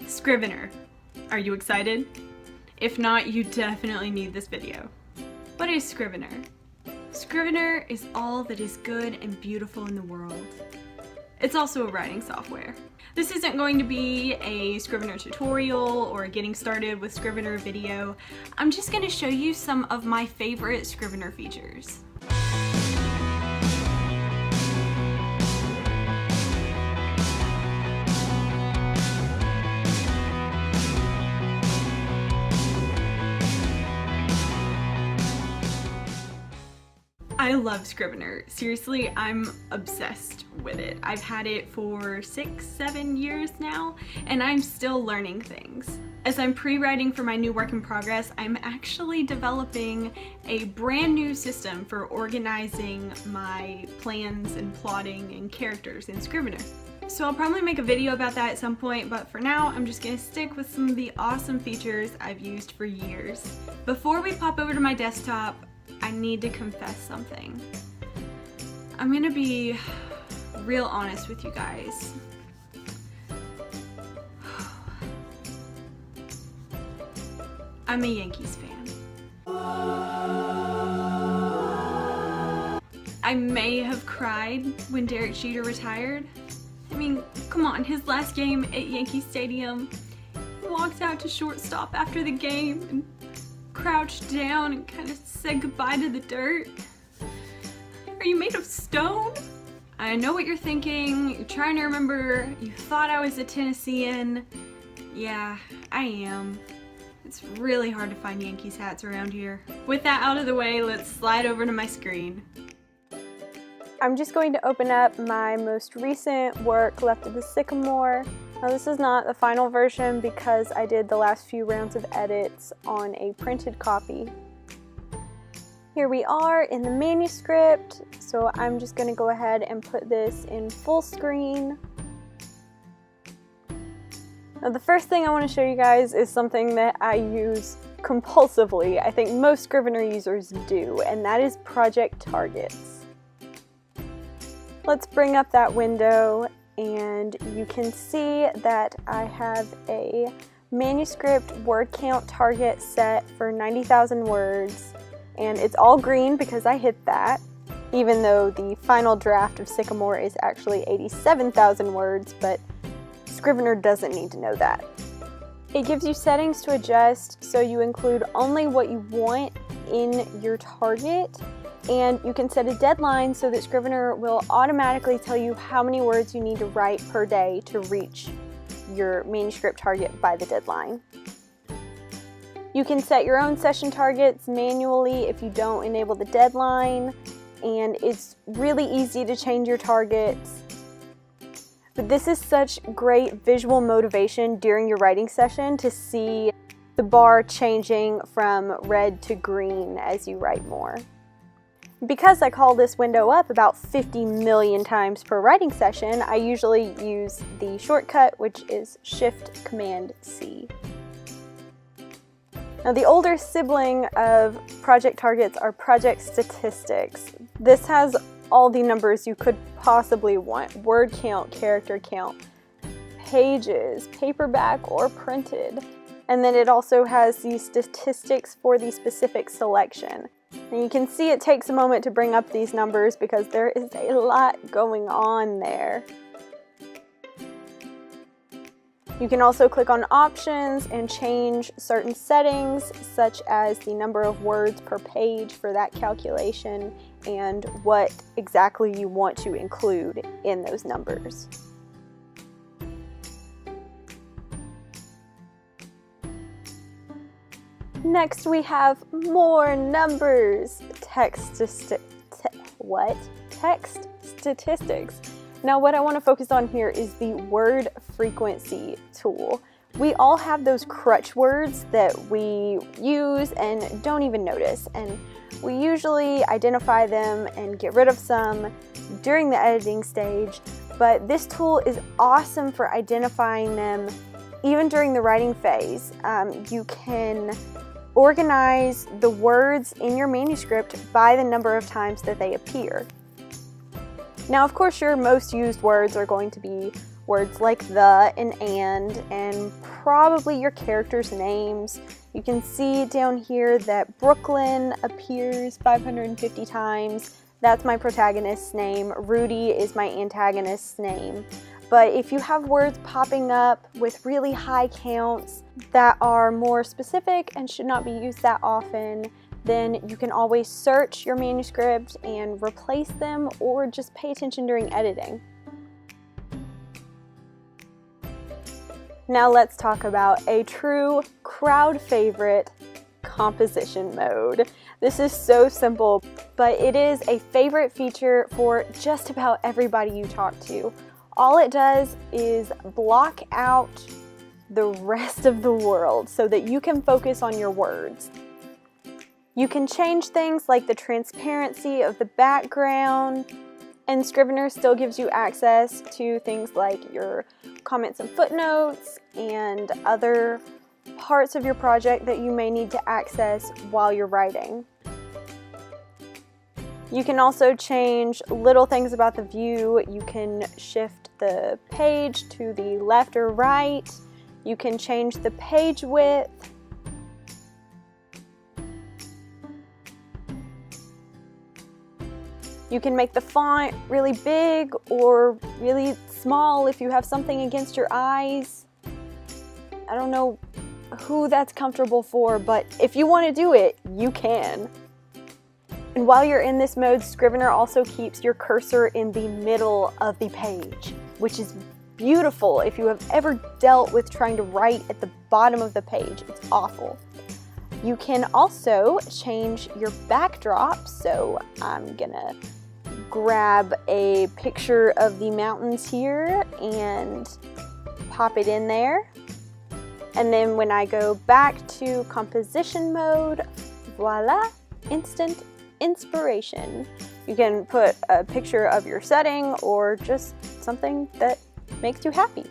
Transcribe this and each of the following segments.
Scrivener. Are you excited? If not, you definitely need this video. What is Scrivener? Scrivener is all that is good and beautiful in the world. It's also a writing software. This isn't going to be a Scrivener tutorial or a getting started with Scrivener video. I'm just going to show you some of my favorite Scrivener features. I love Scrivener. Seriously, I'm obsessed with it. I've had it for 6-7 years now, and I'm still learning things. As I'm pre-writing for my new work in progress, I'm actually developing a brand new system for organizing my plans and plotting and characters in Scrivener. So I'll probably make a video about that at some point, but for now, I'm just gonna stick with some of the awesome features I've used for years. Before we pop over to my desktop, I need to confess something. I'm gonna be real honest with you guys. I'm a Yankees fan. I may have cried when Derek Jeter retired. I mean, come on, his last game at Yankee Stadium, he walked out to shortstop after the game and crouched down and kind of said goodbye to the dirt. Are you made of stone? I know what you're thinking. You're trying to remember. You thought I was a Tennessean. Yeah, I am. It's really hard to find Yankees hats around here. With that out of the way, let's slide over to my screen. I'm just going to open up my most recent work, Left of the Sycamore. Now this is not the final version because I did the last few rounds of edits on a printed copy. Here we are in the manuscript, so I'm just going to go ahead and put this in full screen. Now the first thing I want to show you guys is something that I use compulsively. I think most Scrivener users do, and that is project targets. Let's bring up that window, and you can see that I have a manuscript word count target set for 90,000 words, and it's all green because I hit that, even though the final draft of Sycamore is actually 87,000 words, but Scrivener doesn't need to know that. It gives you settings to adjust, so you include only what you want in your target, and you can set a deadline so that Scrivener will automatically tell you how many words you need to write per day to reach your manuscript target by the deadline. You can set your own session targets manually if you don't enable the deadline, and it's really easy to change your targets. But this is such great visual motivation during your writing session to see the bar changing from red to green as you write more. Because I call this window up about 50 million times per writing session, I usually use the shortcut, which is Shift-Command-C. Now the older sibling of project targets are project statistics. This has all the numbers you could possibly want: word count, character count, pages, paperback or printed. And then it also has the statistics for the specific selection. And you can see it takes a moment to bring up these numbers because there is a lot going on there. You can also click on options and change certain settings, such as the number of words per page for that calculation and what exactly you want to include in those numbers. Next we have more numbers. Text statistics. Now what I want to focus on here is the word frequency tool. We all have those crutch words that we use and don't even notice, and we usually identify them and get rid of some during the editing stage, but this tool is awesome for identifying them even during the writing phase. You can organize the words in your manuscript by the number of times that they appear. Now, of course, your most used words are going to be words like the and probably your characters' names. You can see down here that Brooklyn appears 550 times. That's my protagonist's name. Rudy is my antagonist's name. But if you have words popping up with really high counts that are more specific and should not be used that often, then you can always search your manuscript and replace them, or just pay attention during editing. Now let's talk about a true crowd favorite, composition mode. This is so simple, but it is a favorite feature for just about everybody you talk to. All it does is block out the rest of the world so that you can focus on your words. You can change things like the transparency of the background, and Scrivener still gives you access to things like your comments and footnotes and other parts of your project that you may need to access while you're writing. You can also change little things about the view. You can shift the page to the left or right. You can change the page width. You can make the font really big or really small if you have something against your eyes. I don't know who that's comfortable for, but if you want to do it, you can. And while you're in this mode, Scrivener also keeps your cursor in the middle of the page, which is beautiful if you have ever dealt with trying to write at the bottom of the page. It's awful. You can also change your backdrop, so I'm gonna grab a picture of the mountains here and pop it in there. And then when I go back to composition mode, voila, instant inspiration. You can put a picture of your setting or just something that makes you happy.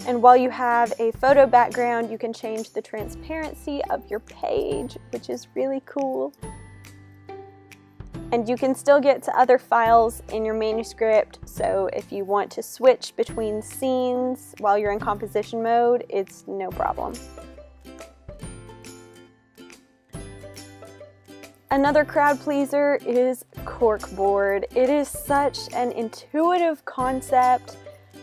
And while you have a photo background, you can change the transparency of your page, which is really cool. And you can still get to other files in your manuscript, so if you want to switch between scenes while you're in composition mode, it's no problem. Another crowd pleaser is Cork Board. It is such an intuitive concept.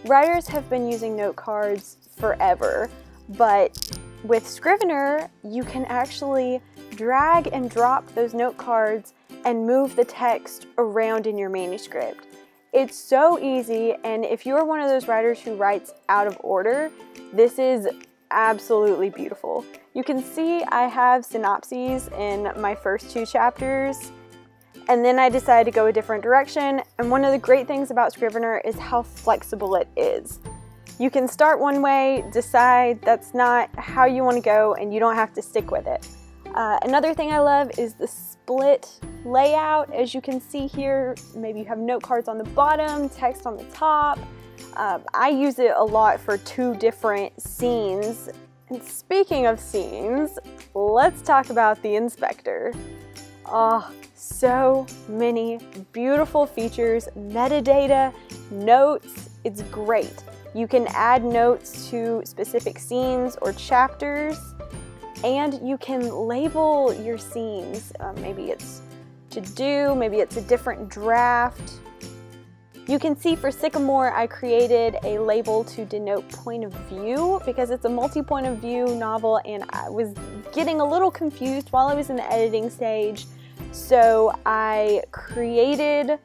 Writers have been using note cards forever, but with Scrivener, you can actually drag and drop those note cards and move the text around in your manuscript. It's so easy, and if you're one of those writers who writes out of order, this is absolutely beautiful. You can see I have synopses in my first 2 chapters, and then I decided to go a different direction, and one of the great things about Scrivener is how flexible it is. You can start one way, decide that's not how you want to go, and you don't have to stick with it. Another thing I love is the split layout. As you can see here, maybe you have note cards on the bottom, text on the top. I use it a lot for 2 different scenes. And speaking of scenes, let's talk about the inspector. Oh, so many beautiful features, metadata, notes, it's great. You can add notes to specific scenes or chapters, and you can label your scenes. Maybe it's to do, maybe it's a different draft. You can see for Sycamore, I created a label to denote point of view because it's a multi-point of view novel, and I was getting a little confused while I was in the editing stage. So I created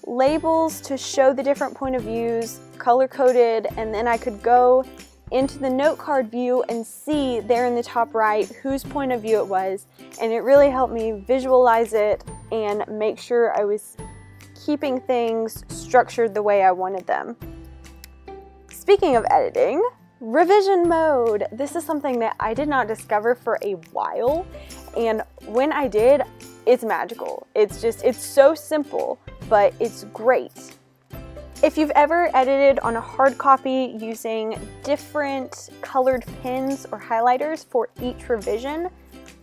labels to show the different point of views, color-coded, and then I could go into the note card view and see there in the top right whose point of view it was, and it really helped me visualize it and make sure I was keeping things structured the way I wanted them. Speaking of editing, revision mode. This is something that I did not discover for a while, and when I did, it's magical. It's so simple, but it's great. If you've ever edited on a hard copy using different colored pens or highlighters for each revision,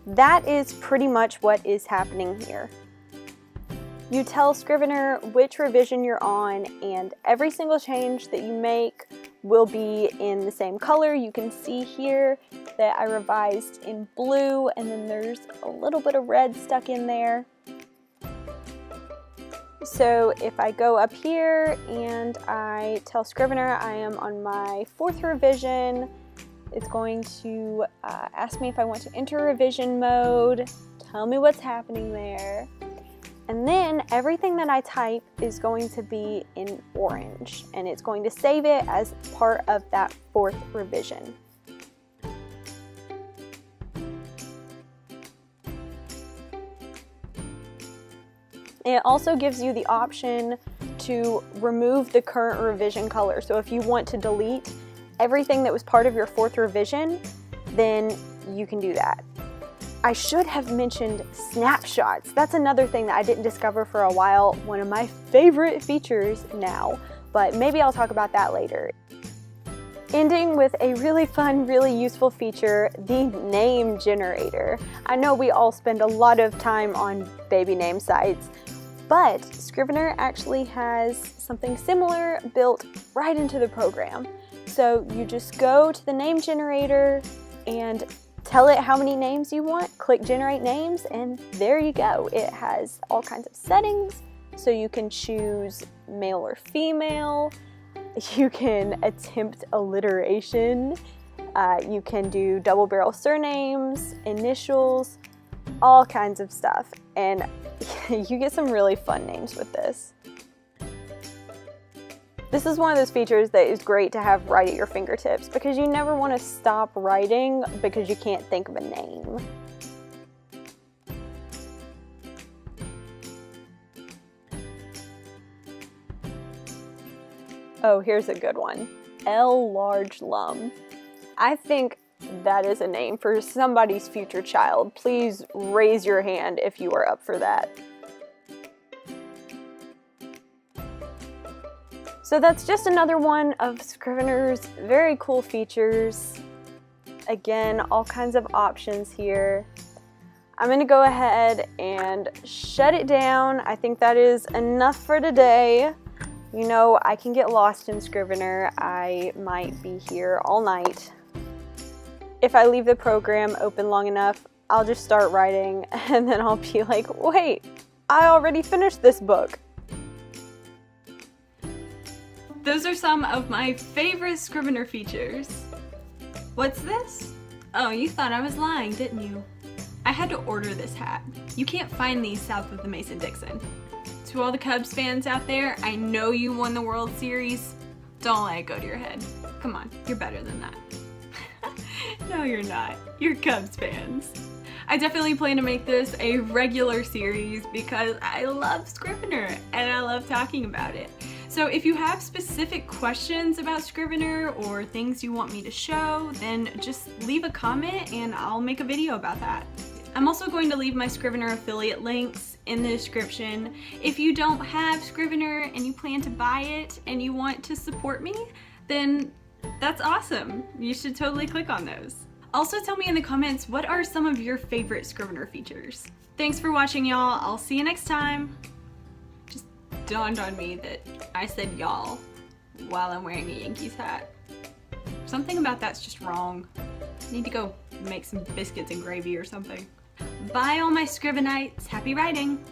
that is pretty much what is happening here. You tell Scrivener which revision you're on, and every single change that you make will be in the same color. You can see here that I revised in blue, and then there's a little bit of red stuck in there. So if I go up here and I tell Scrivener I am on my 4th revision, it's going to ask me if I want to enter revision mode, tell me what's happening there. And then everything that I type is going to be in orange, and it's going to save it as part of that 4th revision. And it also gives you the option to remove the current revision color. So if you want to delete everything that was part of your 4th revision, then you can do that. I should have mentioned snapshots. That's another thing that I didn't discover for a while, one of my favorite features now, but maybe I'll talk about that later. Ending with a really fun, really useful feature, the name generator. I know we all spend a lot of time on baby name sites, but Scrivener actually has something similar built right into the program. So you just go to the name generator and tell it how many names you want, click generate names, and there you go. It has all kinds of settings, so you can choose male or female, you can attempt alliteration, you can do double barrel surnames, initials, all kinds of stuff, and you get some really fun names with this. This is one of those features that is great to have right at your fingertips because you never want to stop writing because you can't think of a name. Oh, here's a good one. L large lum. I think that is a name for somebody's future child. Please raise your hand if you are up for that. So that's just another one of Scrivener's very cool features. Again, all kinds of options here. I'm going to go ahead and shut it down. I think that is enough for today. You know, I can get lost in Scrivener. I might be here all night. If I leave the program open long enough, I'll just start writing and then I'll be like, wait, I already finished this book. Those are some of my favorite Scrivener features. What's this? Oh, you thought I was lying, didn't you? I had to order this hat. You can't find these south of the Mason-Dixon. To all the Cubs fans out there, I know you won the World Series. Don't let it go to your head. Come on, you're better than that. No, you're not. You're Cubs fans. I definitely plan to make this a regular series because I love Scrivener and I love talking about it. So if you have specific questions about Scrivener or things you want me to show, then just leave a comment and I'll make a video about that. I'm also going to leave my Scrivener affiliate links in the description. If you don't have Scrivener and you plan to buy it and you want to support me, then that's awesome. You should totally click on those. Also tell me in the comments what are some of your favorite Scrivener features. Thanks for watching, y'all. I'll see you next time. Just dawned on me that I said y'all while I'm wearing a Yankees hat. Something about that's just wrong. I need to go make some biscuits and gravy or something. Bye all my Scrivenites. Happy writing!